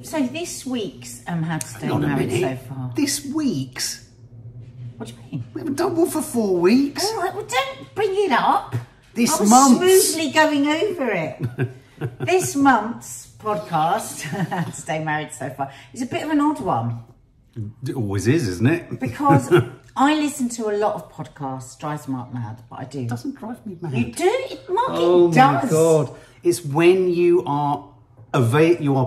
So this week's How to Stay Hang on a Married minute. so far. This week's? What do you mean? We haven't done one for 4 weeks. All right, well, don't bring it up. This I was month's. smoothly going over it. This month's podcast, How to Stay Married so far, is a bit of an odd one. It always is, isn't it? Because I listen to a lot of podcasts, drives Mark mad, but I do. It doesn't drive me mad. You do? Mark, Oh it does. my God. It's when you are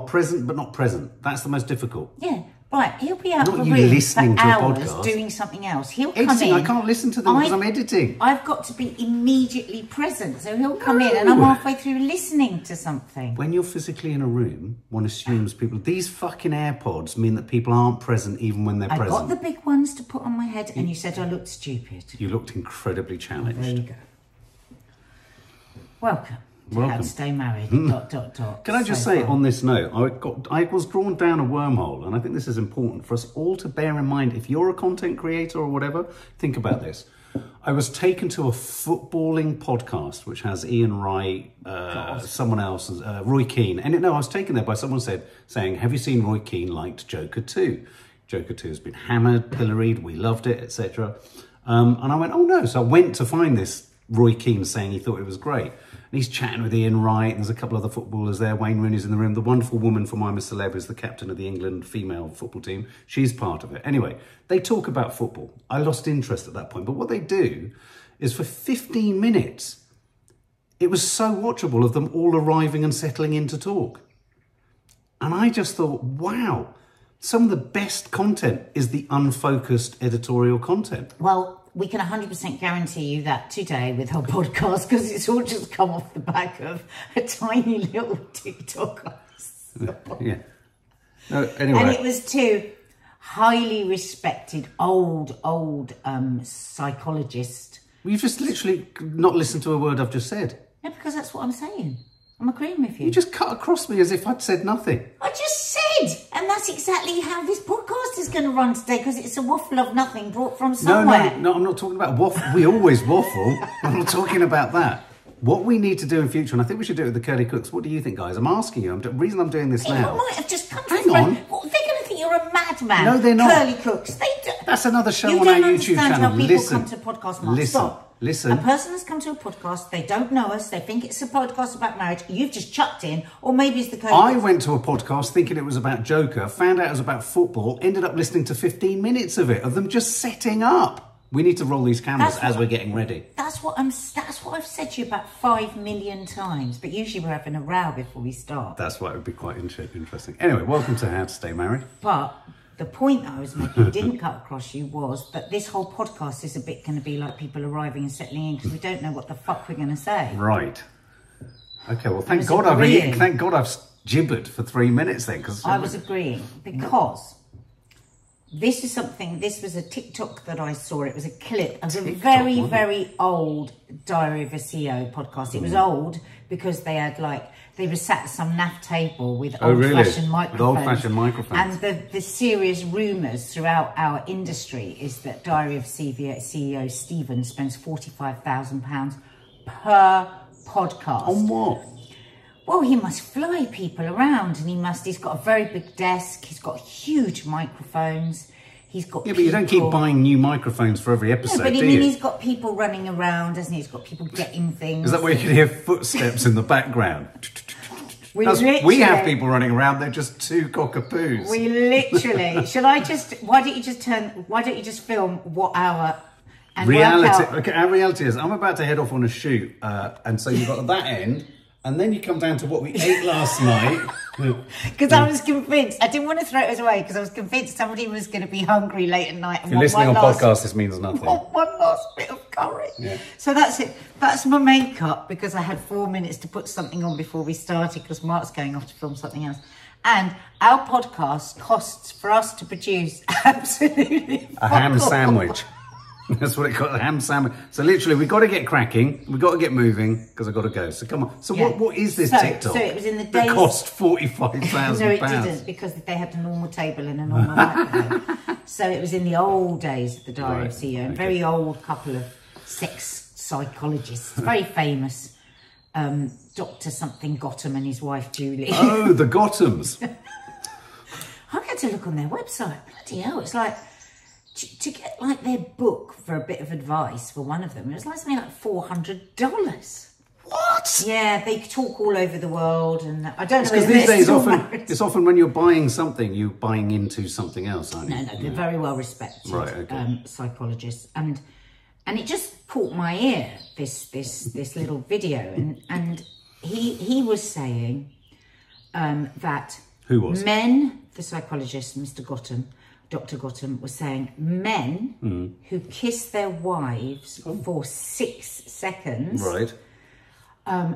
present but not present. That's the most difficult. Yeah, right. He'll be out Not of the you room listening for to a hours podcast. doing something else. He'll come Editing, in. I can't listen to them because I'm editing. I've got to be immediately present. So he'll come in and I'm halfway through listening to something. When you're physically in a room, one assumes people... These fucking AirPods mean that people aren't present even when they're I present. got the big ones to put on my head and you said I looked stupid. You looked incredibly challenged. There you go. Welcome to How to Stay Married, ... Can I just say, on this note, I was drawn down a wormhole, and I think this is important for us all to bear in mind. If you're a content creator or whatever, think about this. I was taken to a footballing podcast, which has Ian Wright, someone else, Roy Keane. And I was taken there by someone saying, have you seen Roy Keane liked Joker 2? Joker 2 has been hammered, pilloried, we loved it, etc. And I went, oh no. So I went to find this Roy Keane saying he thought it was great. And he's chatting with Ian Wright, and there's a couple other footballers there. Wayne Rooney's in the room. The wonderful woman from I'm a Celeb is the captain of the England female football team. She's part of it. Anyway, they talk about football. I lost interest at that point. But what they do is for 15 minutes, it was so watchable of them all arriving and settling in to talk. And I just thought, wow, some of the best content is the unfocused editorial content. Well, we can 100% guarantee you that today with our podcast, because it's all just come off the back of a tiny little TikTok. Yeah. No, anyway. And it was two highly respected old psychologists. Well, you've just literally not listened to a word I've just said. No, because that's what I'm saying. I'm agreeing with you. You just cut across me as if I'd said nothing. I just said, and that's exactly how this podcast is going to run today, because it's a waffle of nothing brought from somewhere. No, I'm not talking about waffle. We always waffle. I'm not talking about that. What we need to do in future, and I think we should do it with the Curly Cooks. What do you think, guys? I'm asking you. The reason I'm doing this now. It might have just come to Hang on. Well, they're going to think you're a madman. No, they're not. Curly Cooks. They do. That's another show you on our don't YouTube understand channel. How people Listen. come to podcasts, Mark. Listen. Stop. Listen. A person has come to a podcast, they don't know us, they think it's a podcast about marriage, you've just chucked in, or maybe it's the Curly I Cooks. went to a podcast thinking it was about Joker, found out it was about football, ended up listening to 15 minutes of it, of them just setting up. We need to roll these cameras as we're getting ready. That's what I've said to you about 5 million times, but usually we're having a row before we start. That's why it would be quite interesting. Anyway, welcome to How to Stay Married. But the point that I was making, didn't cut across you, was that this whole podcast is a bit going to be like people arriving and settling in because we don't know what the fuck we're going to say. Right. Okay, well, thank God I've gibbered for 3 minutes then. Cause I was agreeing because this was a TikTok that I saw. It was a clip of a very, very old Diary of a CEO podcast. It was old because they had they were sat at some naff table with old-fashioned microphones. Old-fashioned microphones. And the serious rumours throughout our industry is that Diary of CEO Stephen spends £45,000 per podcast. On what? Well, he must fly people around, and he's got a very big desk, he's got huge microphones, he's got but you don't keep buying new microphones for every episode, do you? He's got people running around, hasn't he? He's got people getting things. Is that where you can hear footsteps in the background? We have people running around, they're just two cockapoos. We literally, why don't you just film what our... Okay, our reality is, I'm about to head off on a shoot, and so you've got that end, and then you come down to what we ate last night. Because I was convinced, I didn't want to throw it away because I was convinced somebody was going to be hungry late at night. If you're listening on podcast, this means nothing. One last bit of curry. Yeah. So that's it. That's my makeup because I had 4 minutes to put something on before we started because Mark's going off to film something else. And our podcast costs for us to produce absolutely a ham sandwich. That's what it got, a ham sandwich. So literally, we've got to get cracking. We've got to get moving because I've got to go. So come on. So what is this TikTok? So it was in the days... That cost £45,000. No, it didn't, because they had a normal table and a normal microphone. So it was in the old days of the Diary of CEO. Okay. Very old couple of sex psychologists. Very famous. Dr. something Gotham and his wife Julie. Oh, the Gothams. to look on their website. Bloody hell, it's like, to get like their book for a bit of advice for one of them, it was like something like $400. What? Yeah, they talk all over the world, and I don't know. Because these days, it's often when you're buying something, you're buying into something else, aren't you? No, they're very well respected, right, okay. Psychologists, and it just caught my ear, this little video, and he was saying that who was men, the psychologist, Dr. Gotham was saying men who kiss their wives for 6 seconds, right,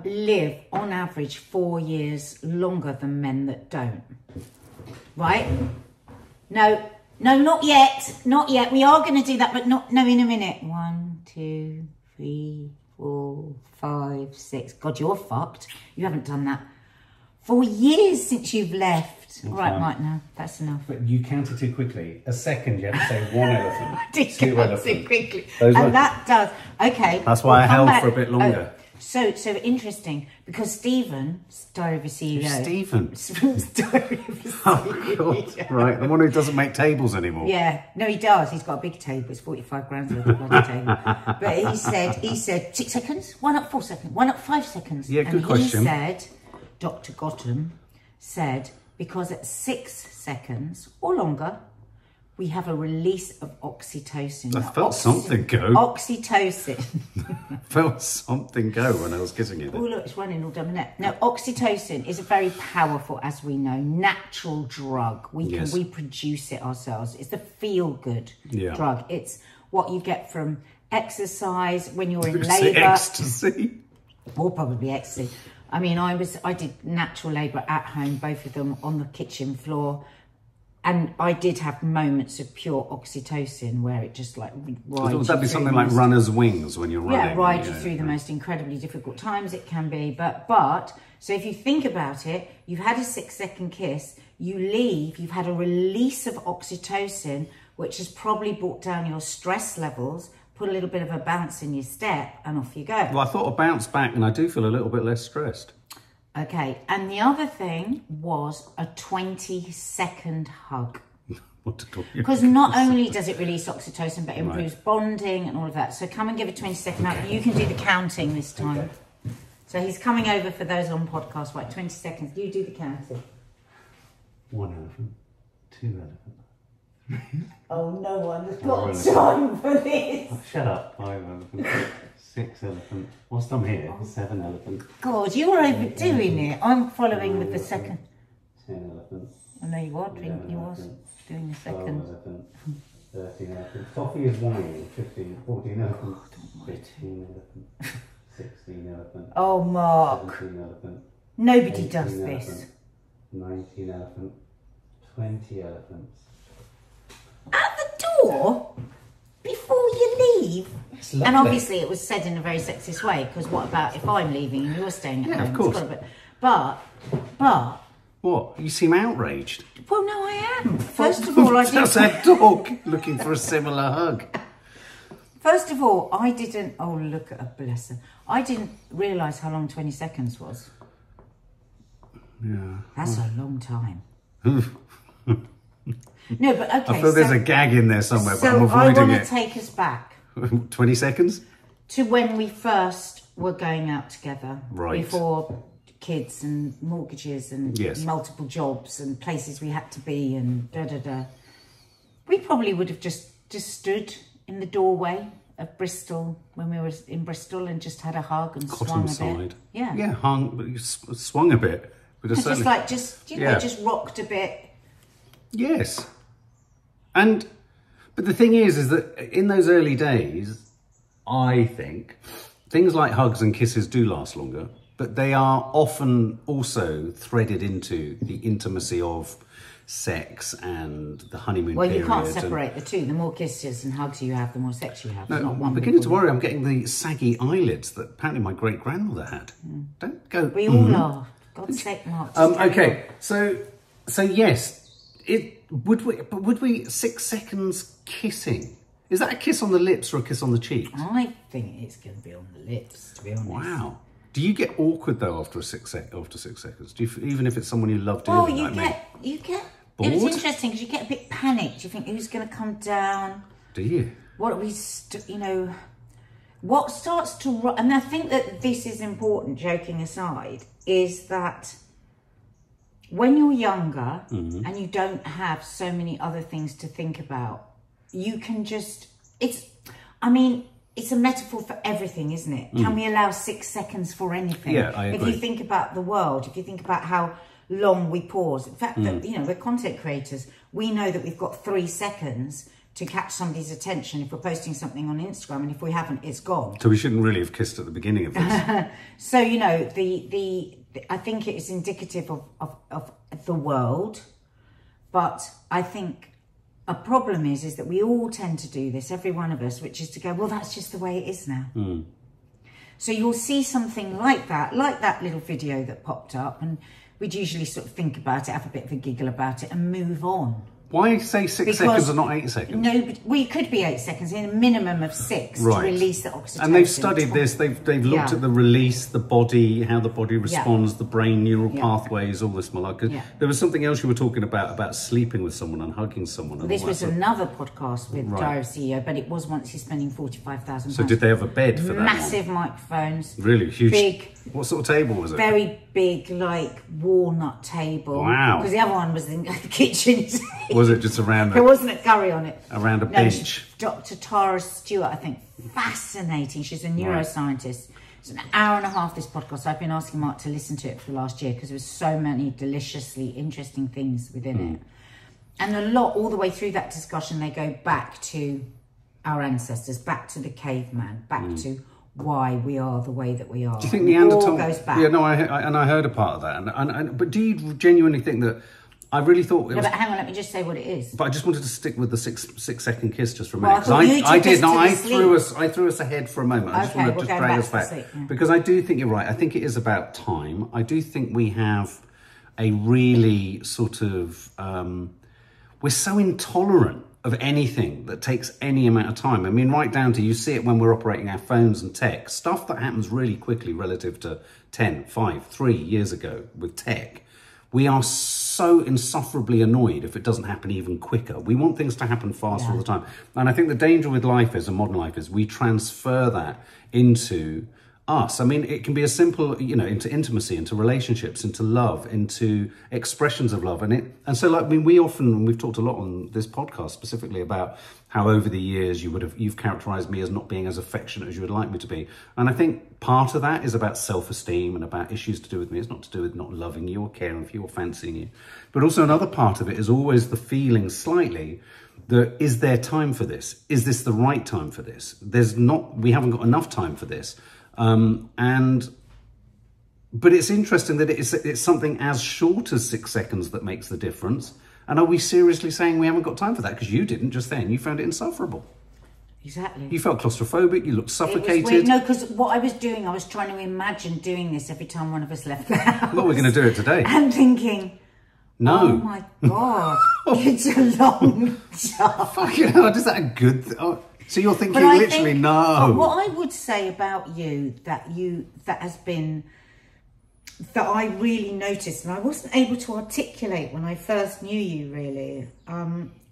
live on average 4 years longer than men that don't. Right? No, not yet. Not yet. We are going to do that, but no, in a minute. 1, 2, 3, 4, 5, 6. God, you're fucked. You haven't done that. 4 years since you've left. That's right, fine. right now. That's enough. But you counted too quickly. A second, you have to say 1 elephant. I did 2 count elephants. too quickly. Those And were- that does. Okay. That's why I come held back. for a bit longer. So interesting, because Stephen, Diary of a CEO. Stephen. Diary of a CEO. Oh, God. Right, the one who doesn't make tables anymore. Yeah, no, he does. He's got a big table. It's 45 grand worth of bloody table. But he said 6 seconds, 1 up 4 seconds, 1 up 5 seconds. Yeah, good and question. He said, Dr. Gotham said, because at 6 seconds or longer, we have a release of oxytocin. I felt something go. Oxytocin. Felt something go when I was kissing you. Oh, look, it's running all down my neck. Now, oxytocin is a very powerful, as we know, natural drug. We produce it ourselves. It's the feel-good drug. It's what you get from exercise when you're in labour. Ecstasy. Or probably ecstasy. I mean, I did natural labour at home, both of them on the kitchen floor. And I did have moments of pure oxytocin where it just like rides. Would that be something like runner's wings when you're running? Yeah, ride you through the most incredibly difficult times it can be. But so if you think about it, you've had a 6 second kiss, you leave, you've had a release of oxytocin, which has probably brought down your stress levels, put a little bit of a bounce in your step, and off you go. Well, I thought a bounce back, and I do feel a little bit less stressed. Okay, and the other thing was a 20-second hug. Because not only does it release oxytocin, but it improves bonding and all of that. So come and give a 20-second hug. You can do the counting this time. Okay. So he's coming over for those on podcast. Right, 20 seconds. You do the counting. 1 elephant, 2 elephant. Oh, no one has got time for this. Oh, shut up. 5 elephant, 6 elephant. Whilst I'm here, 7 elephant. God, you're overdoing it. I'm following with the second. 10 elephant. I know you are doing. You was doing the second. 12 elephant. 13 elephant. Toffee is whining. 15, 14 elephant. 15 elephant. 16 elephant. Oh, Mark. 17 elephant. Nobody does elephant, this. 19 elephant. 20 elephants. At the door? Before you leave? And obviously it was said in a very sexist way, because what about if I'm leaving and you're staying at home? Of course. But... What? You seem outraged. Well, no, I am. First of all, I didn't... That's a dog looking for a similar hug. First of all, I didn't... Oh, look at her, bless her. I didn't realise how long 20 seconds was. Yeah. That's a long time. No, but okay. I feel there's a gag in there somewhere, but I'm I avoiding want it. to take us back 20 seconds? to when we first were going out together. Right. Before kids and mortgages and multiple jobs and places we had to be and da-da-da. We probably would have just stood in the doorway of Bristol when we were in Bristol and just had a hug and swung a bit. Yeah. Yeah, hung, but you swung a bit. But just rocked a bit. Yes. But the thing is that in those early days, I think things like hugs and kisses do last longer, but they are often also threaded into the intimacy of sex and the honeymoon period. Well, you can't separate the two. The more kisses and hugs you have, the more sex you have. No, I'm beginning to worry. I'm getting the saggy eyelids that apparently my great-grandmother had. Don't go... We all are. God's sake, Mark. Okay, so yes... Would we 6 seconds kissing? Is that a kiss on the lips or a kiss on the cheeks? I think it's going to be on the lips, to be honest. Wow. Do you get awkward though after 6 seconds? Do you, even if it's someone you love doing? Oh, you get. bored. It was interesting because you get a bit panicked. You think, who's going to come down? Do you? What are we, what starts to... And I think that this is important, joking aside, is that when you're younger and you don't have so many other things to think about, you can just... It's a metaphor for everything, isn't it? Can we allow 6 seconds for anything? Yeah, I agree. If you think about the world, if you think about how long we pause, in fact, that, we're content creators, we know that we've got 3 seconds to catch somebody's attention if we're posting something on Instagram, and if we haven't, it's gone. So we shouldn't really have kissed at the beginning of this. So, I think it is indicative of the world, but I think a problem is that we all tend to do this, every one of us, which is to go, well, that's just the way it is now. So you'll see something like that little video that popped up, and we'd usually sort of think about it, have a bit of a giggle about it, and move on. Why say 6 seconds and not 8 seconds? No, but it could be 8 seconds, in a minimum of 6 to release the oxytocin. And they've studied this, they've looked at the release, the body, how the body responds, the brain, neural pathways, all this malarkey. There was something else you were talking about sleeping with someone and hugging someone. And this was another podcast with Diary of a CEO, but it was once he's spending £45,000. So did they have a bed for that? Massive microphones. Really? Huge? Big. What sort of table was it? Very big, like, walnut table. Wow. Because the other one was in the kitchen. Was it just around There wasn't a curry on it. Around a bench? Dr. Tara Stewart, I think. Fascinating. She's a neuroscientist. It's an hour and a half, this podcast. I've been asking Mark to listen to it for the last year because there was so many deliciously interesting things within it. And all the way through that discussion, they go back to our ancestors, back to the caveman, back to why we are the way that we are. Do you think Neanderthal all goes back? Yeah, no, I heard a part of that. But do you genuinely think that? I really thought it was. But hang on, let me just say what it is. But I just wanted to stick with the six second kiss just for a minute. Well, I did. No, I threw us ahead for a moment. I just want to drag us back because I do think you're right. I think it is about time. I do think we have a really sort of we're so intolerant of anything that takes any amount of time. I mean, right down to, you see it when we're operating our phones and tech, stuff that happens really quickly relative to 10, 5, 3 years ago with tech. We are so insufferably annoyed if it doesn't happen even quicker. We want things to happen fast all the time. And I think the danger with life is, and modern life is, we transfer that into us. I mean, it can be as simple, into intimacy, into relationships, into love, into expressions of love. And so, like, I mean, we've talked a lot on this podcast specifically about how over the years you've characterized me as not being as affectionate as you would like me to be. And I think part of that is about self-esteem and about issues to do with me. It's not to do with not loving you or caring for you or fancying you. But also another part of it is always the feeling slightly that, is there time for this? Is this the right time for this? We haven't got enough time for this. But it's interesting that it's something as short as 6 seconds that makes the difference. And are we seriously saying we haven't got time for that? Because you didn't just then. You found it insufferable. Exactly. You felt claustrophobic. You looked suffocated. It was weird. No, because what I was doing, I was trying to imagine doing this every time one of us left the house. Well, we're going to do it today. And thinking, no. Oh my God, it's a long job. Fucking hell, is that a good thing? Oh. So you're thinking literally, no. But what I would say about you that I really noticed, and I wasn't able to articulate when I first knew you really,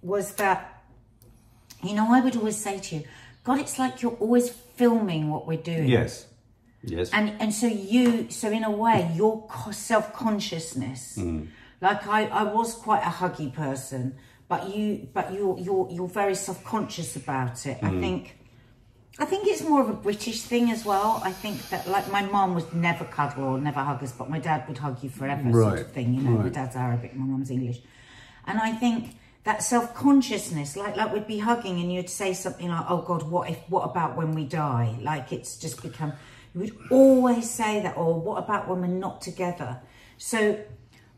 was that, I would always say to you, God, it's like you're always filming what we're doing. Yes. Yes. And so in a way, your self-consciousness, like I was quite a huggy person, but you're very self-conscious about it. I think it's more of a British thing as well. I think that, like, my mum would never cuddle or never hug us, but my dad would hug you forever, sort of thing. My dad's Arabic, my mum's English, and I think that self-consciousness, like we'd be hugging and you'd say something like, "Oh God, what about when we die?" Like, it's just become. You would always say that, or what about when we're not together? So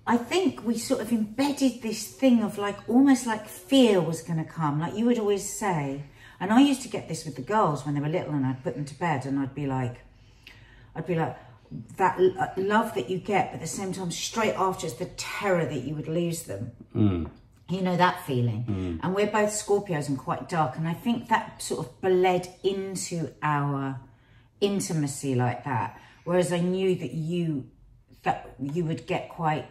I think we sort of embedded this thing of, like, almost like fear was going to come. Like you would always say, and I used to get this with the girls when they were little, and I'd put them to bed and I'd be like, that love that you get, but at the same time, straight after, it's the terror that you would lose them. You know that feeling. And we're both Scorpios and quite dark. And I think that sort of bled into our intimacy like that. Whereas I knew that you would get quite,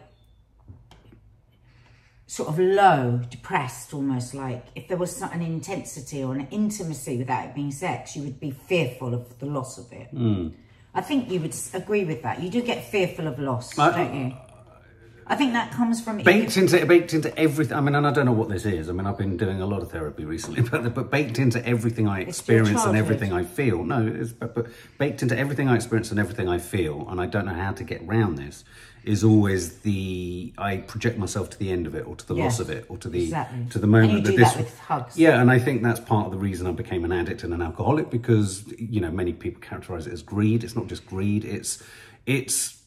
sort of low, depressed almost, like if there was an intensity or an intimacy without it being sex, you would be fearful of the loss of it. I think you would agree with that. You do get fearful of loss, don't you? I think that comes from baked into everything. I mean, and I don't know what this is. I mean, I've been doing a lot of therapy recently, but baked into everything I experience and everything I feel. No, it's but baked into everything I experience and everything I feel, and I don't know how to get around this. Is always I project myself to the end of it, or to the loss of it, or to the moment. And you do that with hugs. Yeah, and I think that's part of the reason I became an addict and an alcoholic, because many people characterise it as greed. It's not just greed. It's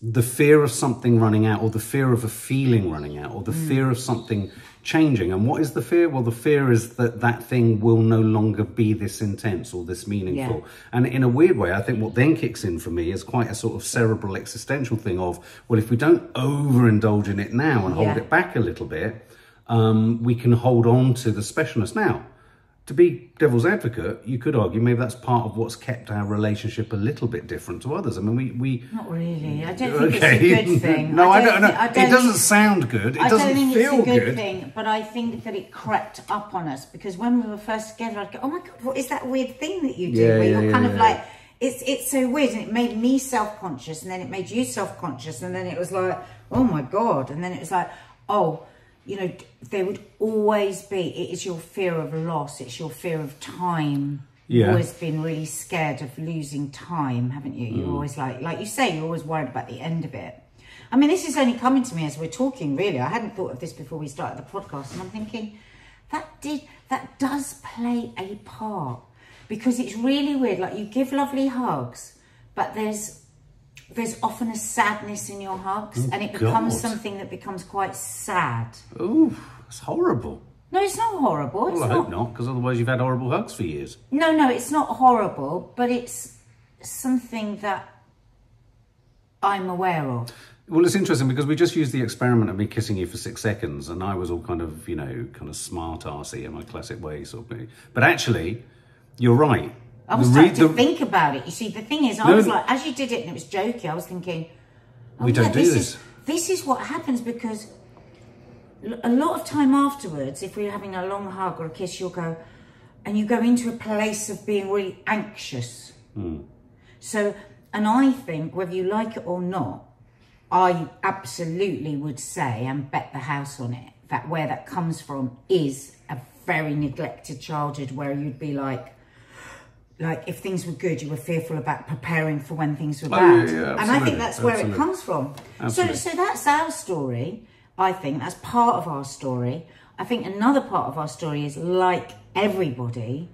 the fear of something running out, or the fear of a feeling running out, or the fear of something changing. And what is the fear? Well, the fear is that thing will no longer be this intense or this meaningful. Yeah. And in a weird way, I think what then kicks in for me is quite a sort of cerebral existential thing of, well, if we don't overindulge in it now and hold it back a little bit, we can hold on to the specialness. Now, to be devil's advocate, you could argue maybe that's part of what's kept our relationship a little bit different to others. I mean, we not really. I don't think it's a good thing. No, I don't know. It doesn't sound good. It doesn't feel good. I don't think it's a good thing, but I think that it crept up on us, because when we were first together, I'd go, "Oh my God, what is that weird thing that you do?" Where you're kind of like, it's so weird, and it made me self-conscious, and then it made you self-conscious, and then it was like, "Oh my God," and then it was like, "Oh." There would always be, it is your fear of loss, it's your fear of time. You've always been really scared of losing time, haven't you? You're always like you say, you're always worried about the end of it. I mean, this is only coming to me as we're talking, really. I hadn't thought of this before we started the podcast, and I'm thinking, that does play a part, because it's really weird. Like, you give lovely hugs, but there's often a sadness in your hugs, and it becomes something that becomes quite sad. Ooh, it's horrible. No, it's not horrible. Well, I hope not, because otherwise you've had horrible hugs for years. No, it's not horrible, but it's something that I'm aware of. Well, it's interesting, because we just used the experiment of me kissing you for 6 seconds, and I was all kind of, kind of smart-arsey in my classic way, sort of. But actually, you're right. I was starting to think about it. You see, the thing is, I was like, as you did it and it was jokey, I was thinking, we don't do this. This is what happens, because a lot of time afterwards, if we're having a long hug or a kiss, you'll go, and you go into a place of being really anxious. So, and I think, whether you like it or not, I absolutely would say, and bet the house on it, that where that comes from is a very neglected childhood, where you'd be like if things were good, you were fearful about preparing for when things were bad. And I think that's where it comes from. So that's our story. I think that's part of our story. I think another part of our story is, like everybody,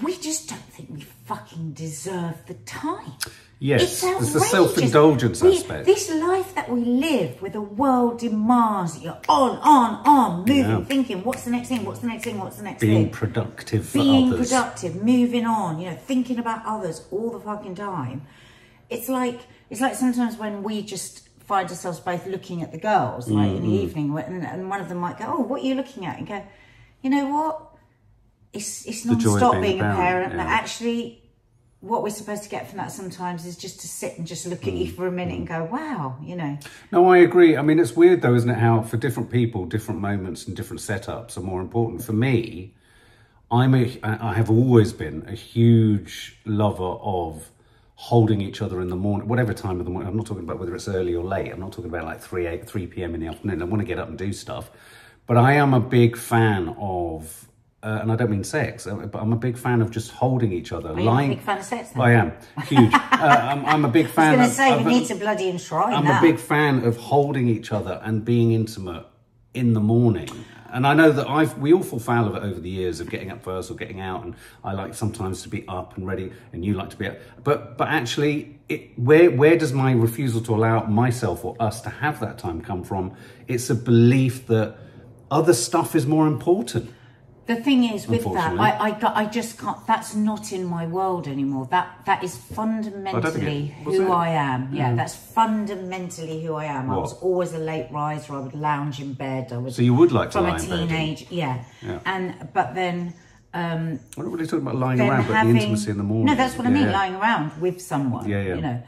we just don't think we fucking deserve the time. Yes, there's the self-indulgence aspect. This life that we live, where the world demands you're on, moving, thinking, what's the next thing, what's the next thing, what's the next thing? Being productive for others. Being productive, moving on, thinking about others all the fucking time. It's like sometimes when we just find ourselves both looking at the girls, like in the evening, and one of them might go, "Oh, what are you looking at?" And go, "You know what? It's non-stop being a parent, but actually, what we're supposed to get from that sometimes is just to sit and just look at you for a minute and go, wow, No, I agree. I mean, it's weird though, isn't it, how for different people, different moments and different setups are more important. For me, I have always been a huge lover of holding each other in the morning, whatever time of the morning. I'm not talking about whether it's early or late. I'm not talking about like 3 p.m. in the afternoon. I want to get up and do stuff. But I am a big fan of... and I don't mean sex, but I'm a big fan of just holding each other. Are you a big fan of sex then? I am. Huge. I'm a big fan of... I was going to say, we need to bloody enshrine that. I'm a big fan of holding each other and being intimate in the morning. And I know that we all fall foul of it over the years, of getting up first or getting out. And I like sometimes to be up and ready, and you like to be up. But actually, where does my refusal to allow myself or us to have that time come from? It's a belief that other stuff is more important. The thing is with that, I just can't, that's not in my world anymore. That is fundamentally who I am. Yeah, that's fundamentally who I am. What? I was always a late riser. I would lounge in bed. So you would like to lie in bed? From a teenage, but then... I'm not really talking about lying around, but the intimacy in the morning. No, that's what I mean, lying around with someone, you know.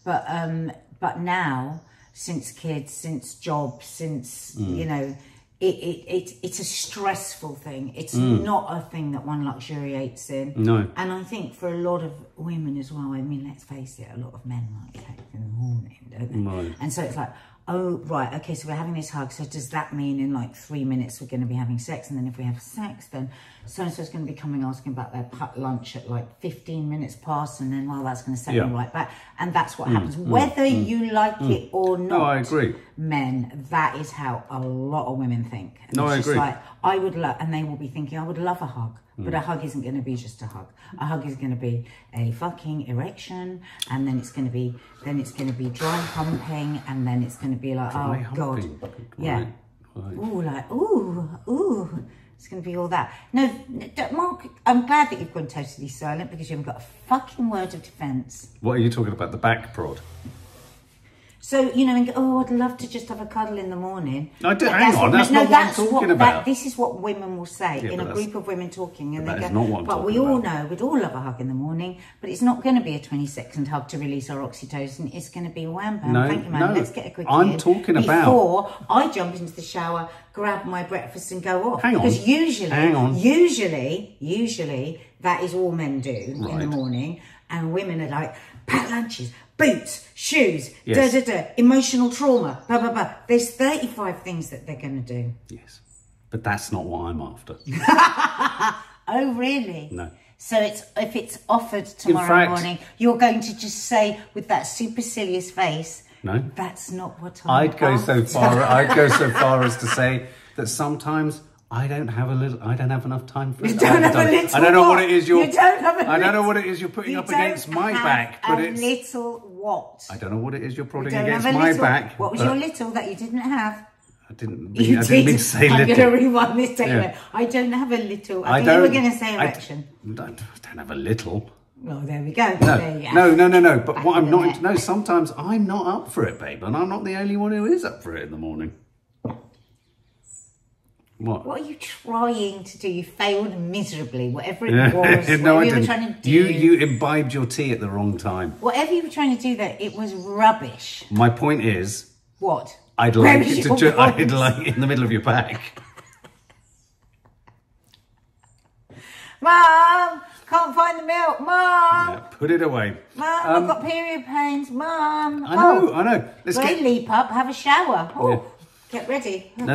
But now, since kids, since jobs, since, you know, it's a stressful thing. It's not a thing that one luxuriates in. No. And I think for a lot of women as well, I mean, let's face it, a lot of men like sex in the morning, don't they? Right. And so it's like, oh, right, okay, so we're having this hug. So does that mean in like 3 minutes we're going to be having sex? And then if we have sex, then so-and-so's going to be coming asking about their lunch at like 15 minutes past. And then, well, that's going to set them right back. And that's what happens. Whether you like it or not. No, I agree. Men, that is how a lot of women think. And No, I agree. Like, I would love, and they will be thinking, I would love a hug. But a hug isn't going to be just a hug. A hug is going to be a fucking erection, and then it's going to be dry humping, and then it's going to be like, Dry oh god, humping. yeah, Right. ooh, like ooh. It's going to be all that. No, Mark, I'm glad that you've gone totally silent because you haven't got a fucking word of defence. What are you talking about? The back prod? So, you know, and go, oh, I'd love to just have a cuddle in the morning. No, hang on, that's not what I'm talking about. This is what women will say Yeah, in a group of women talking. And that they go, is not what I'm but talking we all about. know, we'd all love a hug in the morning, but it's not going to be a 20-second hug to release our oxytocin. It's going to be wham bam. No, Thank you, man. no. Let's get a quick I'm talking about... before I jump into the shower, grab my breakfast and go off. Hang on. Because usually, Hang on. usually that is all men do in the Right. morning. And women are like, pack lunches, boots, shoes, Yes. emotional trauma, blah, blah, blah. There's 35 things that they're going to do. Yes. But that's not what I'm after. Oh, really? No. So if it's offered tomorrow morning, you're going to just say with that supercilious face, No. that's not what I'm I'd go so after. far as to say that sometimes I don't have enough time for it. You don't have a little I don't know what what? it is You don't have a I don't know little- what it is you're putting You up against don't my have back, but a it's little what? I don't know what it is you're prodding Don't against have a my little- back. What was but your little that you didn't have? I didn't You mean to say I'm little. going to rewind this take Yeah. away. I don't have a little. I I think you were don't- going to say erection. I don't have a little. Well, there we go. There you No, are. no. But Back what in I'm the not net. into, no, sometimes I'm not up for it, babe, and I'm not the only one who is up for it in the morning. What? What are you trying to do? You failed miserably. Whatever it was, No, whatever I you were didn't. trying to do. You imbibed your tea at the wrong time. Whatever you were trying to do there, it was rubbish. My point is, What? I'd Where like is it your to. I'd point? like it in the middle of your back. Mum, can't find the milk. Mum, Yeah, put it away. Mum, I've got period pains. Mum. I know. Let's Great, get. leap up, have a shower. Oh, Yeah. get ready. No.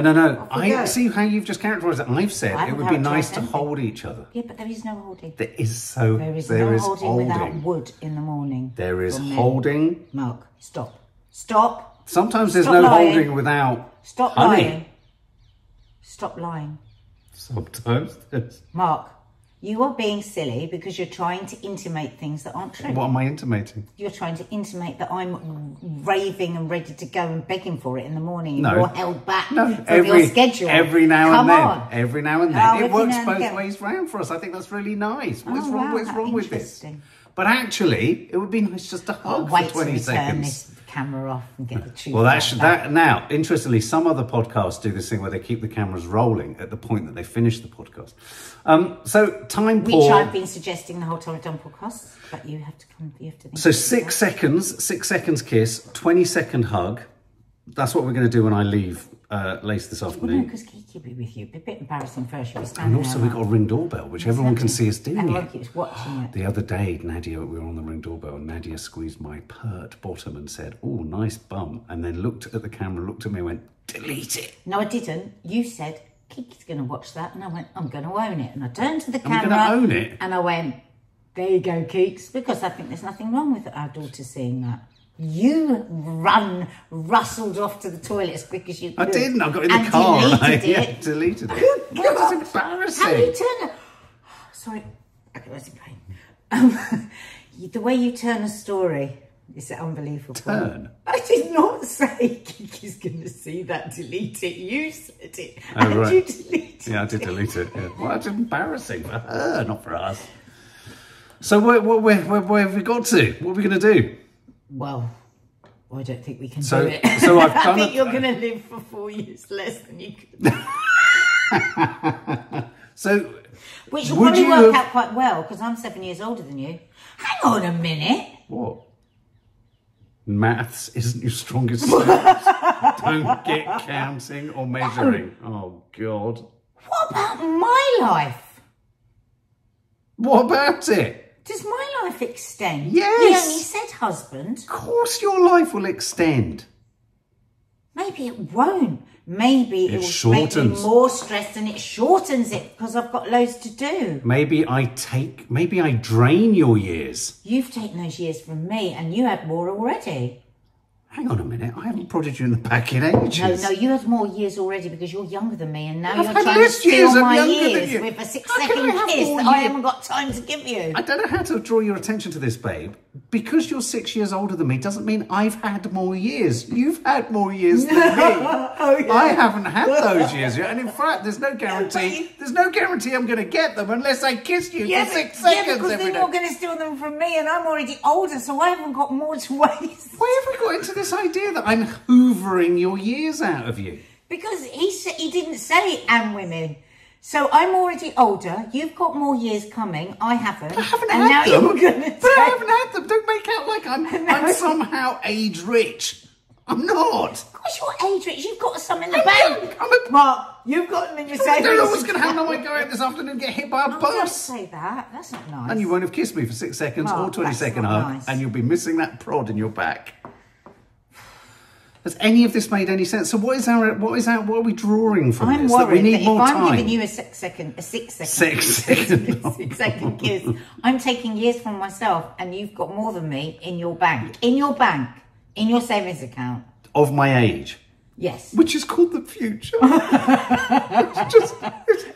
Off we go. I see how you've just characterised it. I've said I it would be haven't nice to characterised hold each other. Yeah, but there is no holding. There is so. There is there no is holding without wood in the morning. There is from men. holding. Mark, stop. Stop. Sometimes there's Stop no lying. holding without Stop honey. lying. Stop lying. Sometimes there's. Mark, you are being silly because you're trying to intimate things that aren't true. What am I intimating? You're trying to intimate that I'm raving and ready to go and begging for it in the morning. And No. you're held back No, from your schedule. every now Come and then. on. Every now and Oh, then. It every works now and both again. ways round for us. I think that's really nice. What's Oh, wrong, wow, what's how wrong with this? interesting. But actually, it would be nice just to I'll hug wait for till 20 we turn seconds. this camera off and get the truth Well, out of that. now, interestingly, some other podcasts do this thing where they keep the cameras rolling at the point that they finish the podcast. So time Which pour. I've been suggesting the whole time I've done podcasts, but you have to come. You have to. Think So about 6 seconds, 6 seconds kiss, 20-second hug. That's what we're going to do when I leave later this Well, no, afternoon. because Kiki will be with you. It'd be a bit embarrassing first. You'll be And standing also there we've got a ring doorbell, which everyone can see us doing Everyone it. keeps watching it. The other day, Nadia, we were on the ring doorbell, and Nadia squeezed my pert bottom and said, "Oh, nice bum," and then looked at the camera, looked at me and went, "Delete it." No, I didn't. You said, Kiki's going to watch that. And I went, I'm going to own it. And I turned to the I'm camera. gonna own it? And I went, there you go, Keeks. Because I think there's nothing wrong with our daughter seeing that. You rustled off to the toilet as quick as you could. I didn't. I got in the and car and I deleted it. deleted it. Good Well, God. it's embarrassing. How do you turn it? Sorry. Okay, I was in pain. The way you turn a story is unbelievable. Turn? I did not say Kiki's going to see that. Delete it. You said it. Oh, and right. you deleted it. Yeah, I did delete it. Yeah. Well, that's embarrassing for her, not for us. So where have we got to? What are we going to do? Well, I don't think we can So- do it. so I've I done think it- you're going to live for 4 years less than you could. So, Which will would probably you work have- out quite well because I'm 7 years older than you. Hang on a minute. what? Maths isn't your strongest suit. Don't get counting or measuring. Oh, God. What about my life? What about it? Does my life extend? Yes. You only said husband. Of course your life will extend. Maybe it won't. Maybe it will make me more stressed and it shortens it because I've got loads to do. Maybe I drain your years. You've taken those years from me and you had more already. Hang on a minute, I haven't prodded you in the back in ages. No, you had more years already because you're younger than me and now I've you're trying to steal years, my years with a 6-second kiss that I haven't got time to give you. I don't know how to draw your attention to this, babe. Because you're 6 years older than me doesn't mean I've had more years. You've had more years than me. I haven't had those years yet, and in fact, there's no guarantee. There's no guarantee I'm going to get them unless I kiss you for 6 seconds because then you're going to steal them from me, and I'm already older, so I haven't got more to waste. Why have we got into this idea that I'm hoovering your years out of you? Because he didn't say and women. So I'm already older. You've got more years coming. I haven't. I haven't had them. I haven't had them. Don't make out like I'm somehow age rich. I'm not. Of course you're age rich. You've got some in the bank. Mark, you've got them in your savings. I don't know what's going to happen. I might go out this afternoon and get hit by a bus. Don't say that. That's not nice. And you won't have kissed me for 6 seconds or 20-second hug. Nice. And you'll be missing that prod in your back. Has any of this made any sense? So what are we drawing from this? I'm worried that we need that more if I'm time. giving you a 6 second kiss, I'm taking years from myself, and you've got more than me in your bank, in your savings account. Of my age. Yes. Which is called the future. No,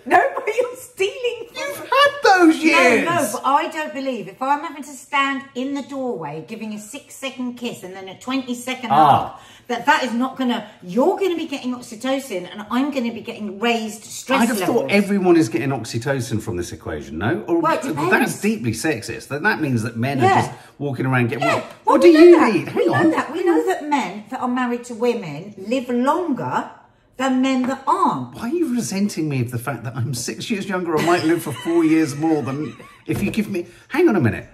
but you're stealing. You've had those years. No, but I don't believe if I'm having to stand in the doorway giving a 6-second kiss and then a 20-second hug, that is not going to... You're going to be getting oxytocin and I'm going to be getting raised stress levels. I'd have thought everyone is getting oxytocin from this equation, no? Or, well, it depends. That's deeply sexist. That means that men are just walking around getting... Yeah. What do you need? We know that. We know that men that are married to women live longer than men that aren't. Why are you resenting me of the fact that I'm 6 years younger or might live for 4 years more than if you give me... Hang on a minute.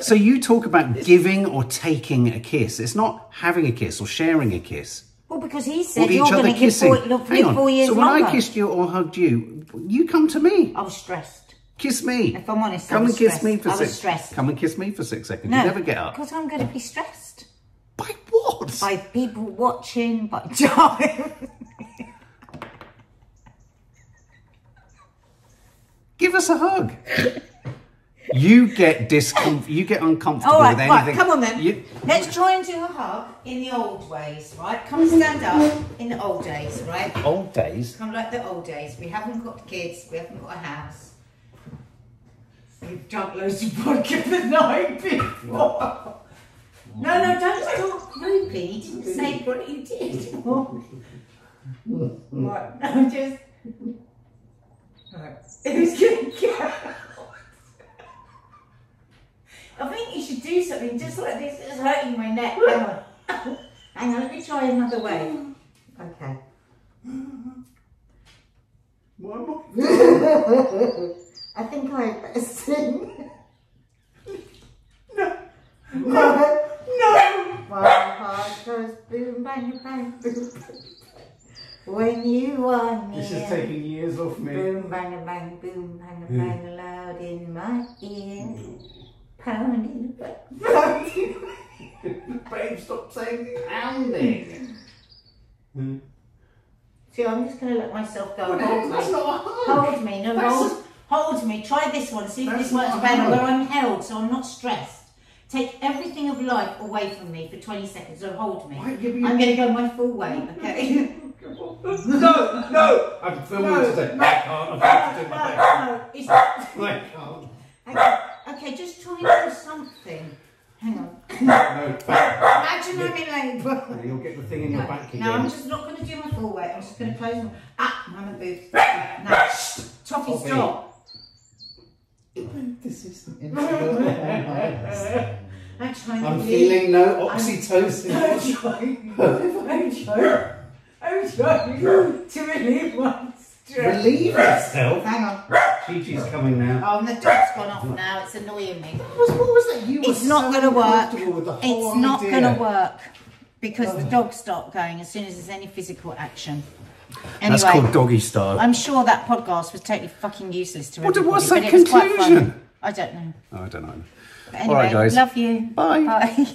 So you talk about giving or taking a kiss. It's not having a kiss or sharing a kiss. Well, because he said you're going to live 4 years So when longer. I kissed you or hugged you, you come to me. I was stressed. Kiss me. If I'm honest, come and kiss me for I was stressed. Come and kiss me for 6 seconds. No, you never get up. Because I'm going to be stressed. By what? By people watching, by time. Give us a hug. You get uncomfortable with anything. Right, come on then. Let's try and do a hug in the old ways, right? Come and stand up in the old days, right? Old days? Come like the old days. We haven't got kids. We haven't got a house. We've drunk loads of vodka the night before. No, don't stop groping. You didn't say what you did. Right, no, just... Right. Who's going to get... I think you should do something just like this. It's hurting my neck. Hang on. Hang on, let me try another way. Okay. I think I better sing. No. My heart goes boom, bang, bang, boom. When you are near. This is taking years off me. Boom, bang, bang, boom, bang, bang, loud in my ear. Pounding, pounding. Babe, stop saying pounding. See, I'm just going to let myself go. That's not a hug. Hold me. No, hold me. Try this one. See if this works better. Where I'm held, so I'm not stressed. Take everything of life away from me for 20 seconds. So hold me. I'm going to go my full way. Okay. No. I'm filming today. I can't. I'm going to do my best. I can't. Okay, just try and do something. Hang on. No, Imagine I'm in labour. You'll get the thing in your back again. No, I'm just not going to do my full weight. I'm just going to close my... Mama boobs. No, Toffee, stop. This isn't I'm feeling no oxytocin. I'm trying to relieve my stress. Relieve yourself? Hang on. Chi-Chi's coming now. Oh, and the dog's gone off now. It's annoying me. What was that? It's not going to work. It's not going to work because the dogs start going as soon as there's any physical action. Anyway, that's called doggy style. I'm sure that podcast was totally fucking useless to everybody. What's that conclusion? conclusion? I don't know. Oh, I don't know. But anyway, all right, guys. Love you. Bye. Bye.